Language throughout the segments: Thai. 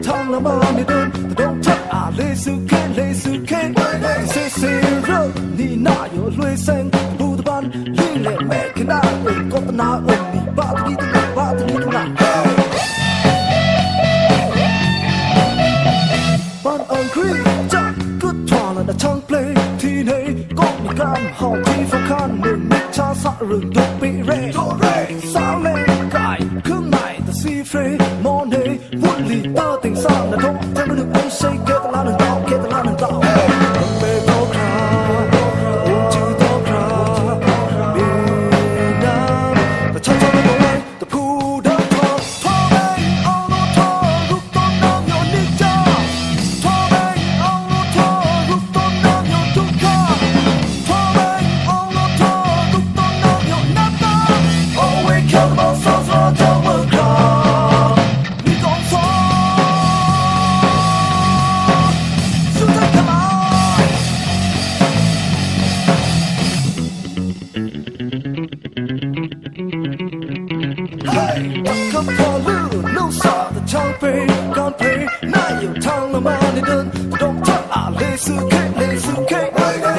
ทางละมาไม่เดินแต่ต้องทักเลยสุเคนเลยสุเคนเซ่เซ่เรื่องนี่น่าอยู่รวยเซ็งบูตะบันยิ่งเล่นแม่ขึ้นหน้าก็ตนานี่บ้าตัวนี้ตัวนั้นบ้าตัวนี้ตัวนั้นบ้านอังกฤษจะกึศทอและน่าช่างเพลงที่ไหนก็มีการห้องที่ฟังคันหนึ่งมิชาสะรึงยกปีเร่สาวเล่นไก่เครื่องในแต่ซีเฟรมอนเฮวุ่นลีเตอร์ติ่งสร้างนะท้องแทนมันหนึ่งไอ้ใช่เกตลาหนึ่งดาวเกตลาหนึ่งดาวเมโตคราอุ่นจืดโตครามีน้ำแต่ฉันทำไม่ไหวแต่ผู้เดินทอพ่อแม่เอาโน้ตทอรูปต้นน้ำโยนนิจาพ่อแม่เอาโน้ตทอรูปต้นน้ำโยนทุกข้าพ่อแม่เอาโน้ตทอรูปต้นน้ำโยนน้ำตา Always kill the most of the devil cryคำพอลือน้องสาวแต่ช่างเพลงก่อนเพลงน่าอยู่ทางละมาในเดินแต่ต้องทักเลยสุเคนเลยสุเคน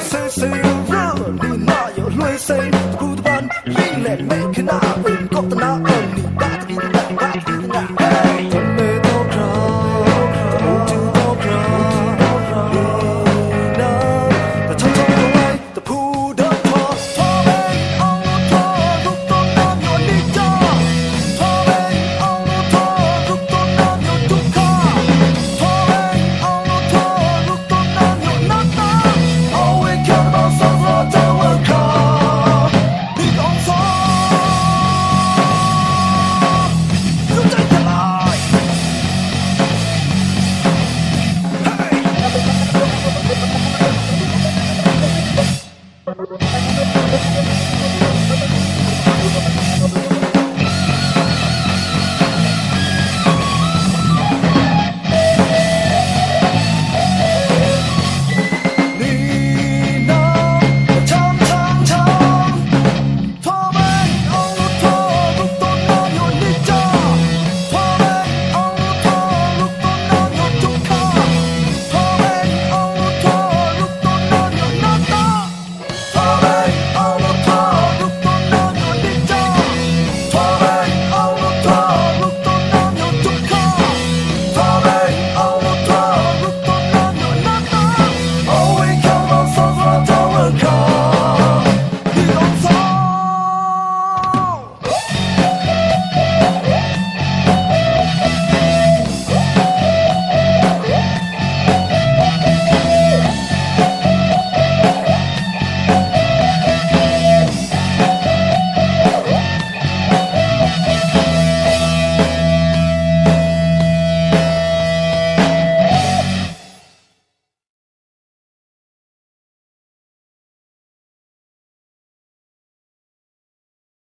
เซ่เซ่เรื่องนี่น่าอยู่รวยเซ็งกูตะบันยิ่งเล่นไม่ขนาดอื่นก็ตนานี่บ้าตัวนี้ตัวนั้นบ้าตัวนี้ตัวนั้นทำไม่ต้องคราอุ่นจืดต้องคราดีนะแต่ฉันทำไม่ไหวแต่ผู้เดินทอพ่อแม่เอาทอรูปต้นน้ำโยนนิจาพ่อแม่เอาทอรูปต้นน้ำโยนทุกข้าพ่อแม่เอาทอรูปต้นน้ำโยนน้ำตา Always care about some of the devil cry นี่ต้องสอนรู้ใจทลาย